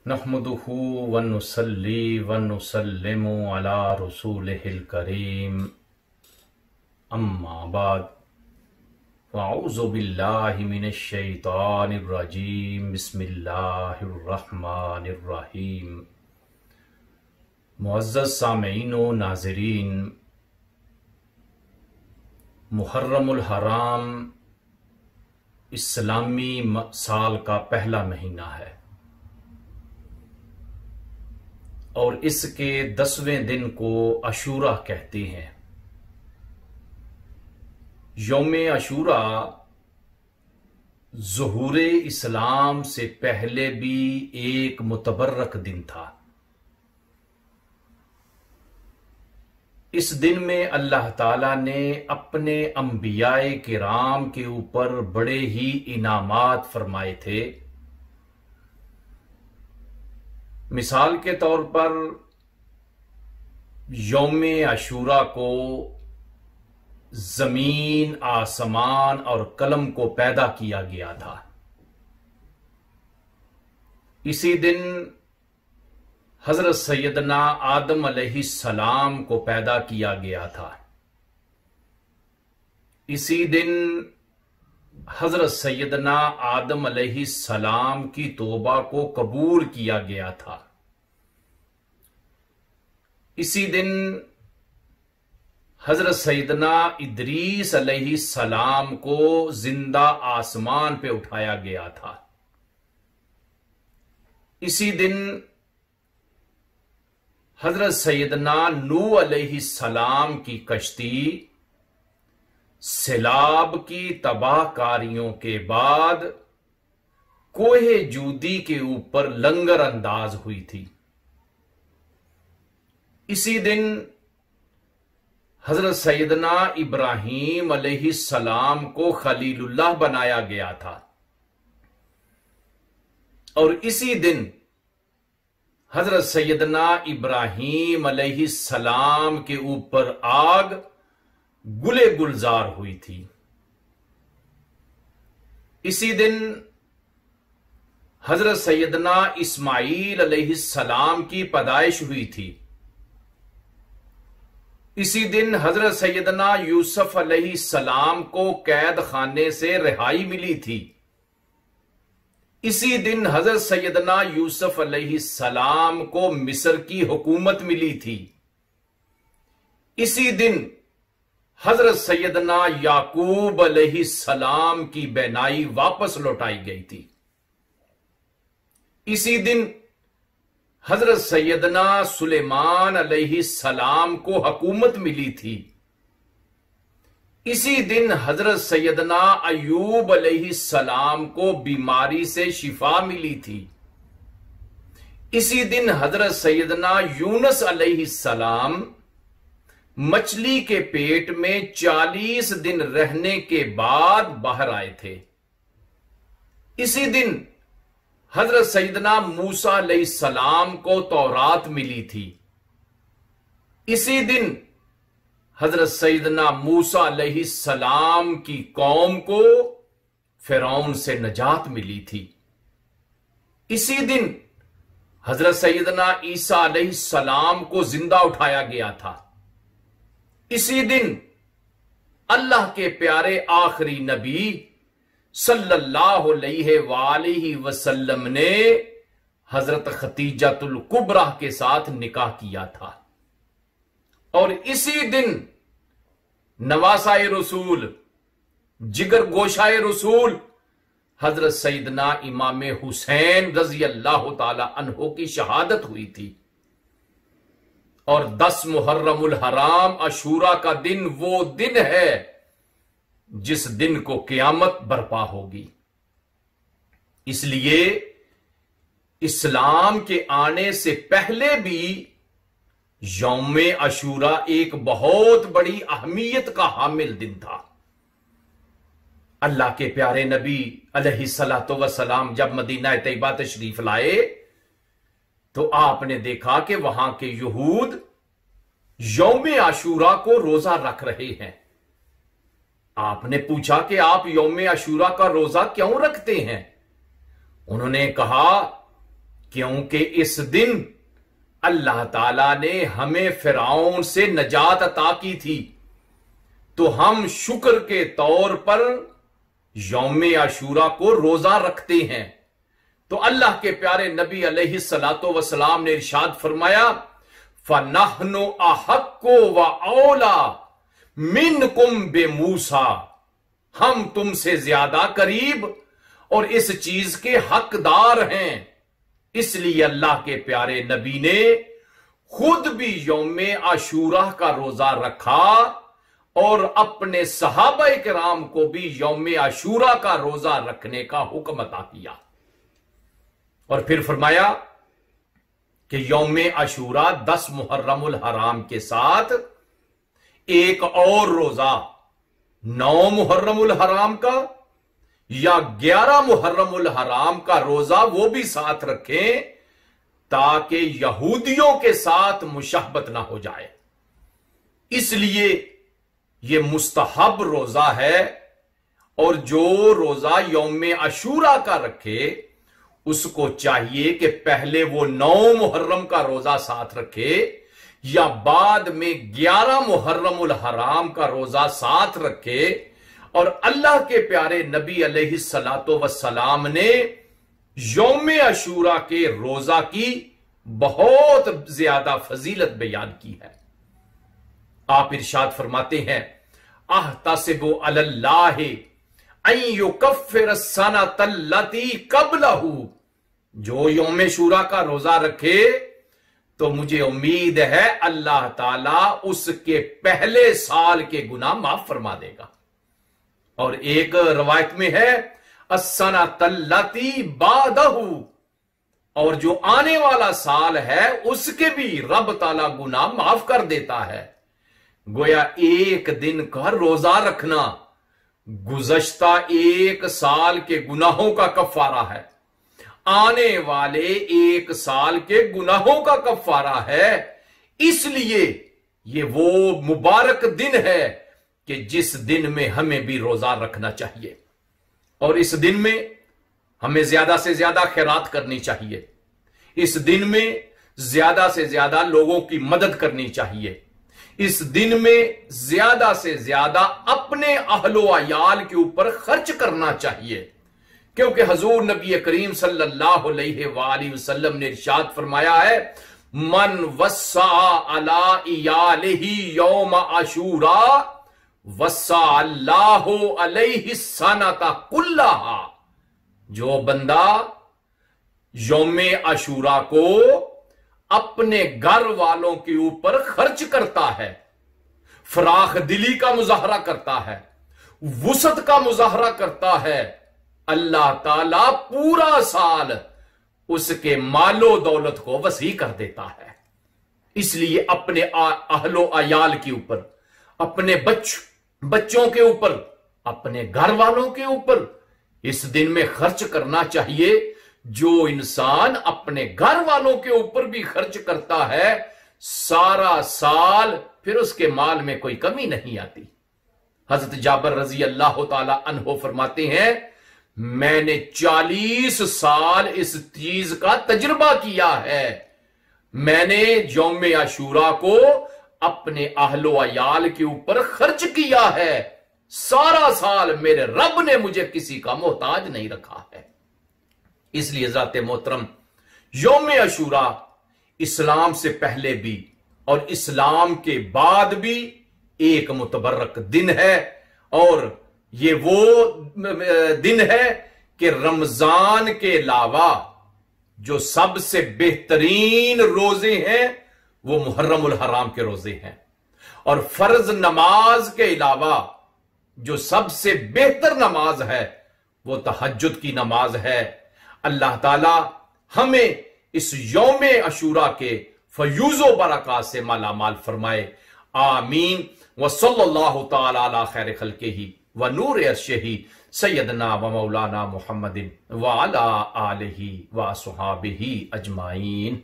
नहमदुहु व नुसल्ली व नुसल्लिमु अला रसूलिहिल करीम अम्मा बाद फ़अऊज़ु बिल्लाहि मिनश शैतानिर रजीम बिस्मिल्लाहिर रहमानिर रहीम। मुअज़्ज़ज़ सामीईन व नाज़रीन, मुहर्रमुल हराम इस्लामी साल का पहला महीना है और इसके 10वें दिन को अशूरा कहते हैं। यौम अशूरा ज़ुहूरे इस्लाम से पहले भी एक मुतबर्रक दिन था। इस दिन में अल्लाह ताला ने अपने अंबियाए किराम के ऊपर बड़े ही इनामात फरमाए थे। मिसाल के तौर पर यौम अशूरा को जमीन, आसमान और कलम को पैदा किया गया था। इसी दिन हजरत सैयदना आदम अलैहिस्सलाम को पैदा किया गया था। इसी दिन हजरत सैयदना आदम अलैहिस्सलाम की तौबा को कबूल किया गया था। इसी दिन हजरत सैयदना इदरीस अलैहिस्सलाम को जिंदा आसमान पे उठाया गया था। इसी दिन हजरत सैयदना नूह अलैहिस्सलाम की कश्ती सैलाब की तबाहकारियों के बाद कोहे जूदी के ऊपर लंगर अंदाज हुई थी। इसी दिन हजरत सैयदना इब्राहीम अलैहिस्सलाम को खलीलुल्लाह बनाया गया था और इसी दिन हजरत सैयदना इब्राहीम अलैहिस्सलाम के ऊपर आग गुले गुलजार हुई थी। इसी दिन हजरत सैयदना इस्माईल अलैहिस्सलाम की पैदाइश हुई थी। इसी दिन हजरत सैयदना यूसुफ अलैहिस्सलाम को कैद खाने से रिहाई मिली थी। इसी दिन हजरत सैयदना यूसुफ अलैहिस्सलाम को मिस्र की हुकूमत मिली थी। इसी दिन हजरत सैयदना याकूब अलैहिस्सलाम की बेनाई वापस लौटाई गई थी। इसी दिन हजरत सैयदना सुलेमान अलैहिस्सलाम को हुकूमत मिली थी। इसी दिन हजरत सैयदना अय्यूब अलैहिस्सलाम को बीमारी से शिफा मिली थी। इसी दिन हजरत सैयदना यूनुस अलैहिस्सलाम मछली के पेट में 40 दिन रहने के बाद बाहर आए थे। इसी दिन हजरत सैयदना मूसा अलैहिस्सलाम को तौरात मिली थी। इसी दिन हजरत सैयदना मूसा अलैहिस्सलाम की कौम को फिरौन से नजात मिली थी। इसी दिन हजरत सैयदना ईसा अलैहिस्सलाम को जिंदा उठाया गया था। इसी दिन अल्लाह के प्यारे आखिरी नबी सल्लल्लाहु अलैहि वसल्लम ने हजरत खतीजतुल कुबरा के साथ निकाह किया था और इसी दिन नवासाए रसूल, जिगर गोशाए रसूल हजरत सैयदना इमाम हुसैन रजी अल्लाह ताला अन्हो की शहादत हुई थी। और 10 मुहर्रमुल हराम अशूरा का दिन वो दिन है जिस दिन को क़यामत बर्पा होगी। इसलिए इस्लाम के आने से पहले भी यौम अशूरा एक बहुत बड़ी अहमियत का हामिल दिन था। अल्लाह के प्यारे नबी अलैहिस्सलातु वस्सलाम जब मदीना तैयबा तशरीफ लाए तो आपने देखा कि वहां के यहूद यौम अशूरा को रोजा रख रहे हैं। आपने पूछा कि आप यौम अशूरा का रोजा क्यों रखते हैं? उन्होंने कहा क्योंकि इस दिन अल्लाह ताला ने हमें फिरौन से नजात अता की थी, तो हम शुक्र के तौर पर यौम आशूरा को रोजा रखते हैं। तो अल्लाह के प्यारे नबी अलैहिस्सलातो वस्सलाम ने इरशाद फरमाया, फनहनु अहक्को व औला मिनकुम बेमूसा, हम तुमसे ज्यादा करीब और इस चीज के हकदार हैं। इसलिए अल्लाह के प्यारे नबी ने खुद भी यौम आशूरा का रोजा रखा और अपने सहाबा किराम को भी यौम आशूरा का रोजा रखने का हुक्म अता किया। और फिर फरमाया कि यौम आशूरा 10 मुहर्रमुल हराम के साथ एक और रोजा 9 मुहर्रमुल हराम का या 11 मुहर्रमुल हराम का रोजा वो भी साथ रखें, ताकि यहूदियों के साथ मुशहबत ना हो जाए। इसलिए ये मुस्तहब रोजा है। और जो रोजा यौम आशूरा का रखे उसको चाहिए कि पहले वो 9 मुहर्रम का रोजा साथ रखे या बाद में 11 मुहर्रमुल हराम का रोजा साथ रखे। और अल्लाह के प्यारे नबी अलैहिस्सलातो वस्सलाम ने यौम आशूरा के रोजा की बहुत ज्यादा फजीलत बयान की है। आप इरशाद फरमाते हैं, अहतसिबु अलल्लाहि अन युकफ्फिर सनतल्लती क़ब्लहू, जो यौम आशूरा का रोजा रखे तो मुझे उम्मीद है अल्लाह ताला उसके पहले साल के गुनाह माफ फरमा देगा। और एक रवायत में है अस्सनतल्लती बादहू, और जो आने वाला साल है उसके भी रब ताला गुनाह माफ कर देता है। गोया एक दिन का रोजा रखना गुज़श्ता एक साल के गुनाहों का कफ़ारा है, आने वाले एक साल के गुनाहों का कफ़ारा है। इसलिए ये वो मुबारक दिन है कि जिस दिन में हमें भी रोजा रखना चाहिए। और इस दिन में हमें ज्यादा से ज्यादा खैरात करनी चाहिए। इस दिन में ज्यादा से ज्यादा लोगों की मदद करनी चाहिए। इस दिन में ज्यादा से ज्यादा अपने अहलो अयाल के ऊपर खर्च करना चाहिए, क्योंकि हजूर नबी करीम सल्लल्लाहु अलैहि वसल्लम ने इरशाद फरमाया है, मन वस्सा अला इयालिही यौम आशूरा वस्सा अल्लाहु अलैहि सनता कुल्लाहा, जो बंदा यौम आशूरा को अपने घर वालों के ऊपर खर्च करता है, फराख दिली का मुजाहरा करता है, वुसत का मुजाहरा करता है, अल्लाह ताला पूरा साल उसके मालो दौलत को वसी कर देता है। इसलिए अपने अहलो अयाल के ऊपर, अपने बच्चों के ऊपर, अपने घर वालों के ऊपर इस दिन में खर्च करना चाहिए। जो इंसान अपने घर वालों के ऊपर भी खर्च करता है, सारा साल फिर उसके माल में कोई कमी नहीं आती। हजरत जाबर रजी अल्लाह ताला अन्हो फरमाते हैं, मैंने 40 साल इस चीज का तजुर्बा किया है। मैंने यौम आशूरा को अपने अहलो अयाल के ऊपर खर्च किया है, सारा साल मेरे रब ने मुझे किसी का मोहताज नहीं रखा है। इसलिए ज़ाते मोहतरम, यौम आशूरा इस्लाम से पहले भी और इस्लाम के बाद भी एक मुतबर्रक दिन है। और ये वो दिन है कि रमजान के अलावा जो सबसे बेहतरीन रोजे हैं वो मुहर्रमुल हराम के रोजे हैं। और फर्ज नमाज के अलावा जो सबसे बेहतर नमाज है वो तहज्जुद की नमाज है। अल्लाह ताला हमें इस यौम आशूरा के फयूज़ो बरक़ात से मालामाल फरमाए। आमीन। व सल्लल्लाहु तआला अला खैर खल्क़िही व नूर अर्शिही सय्यदना व मौलाना मुहम्मदिन व अला आलिही व अस्हाबिही अजमाइन।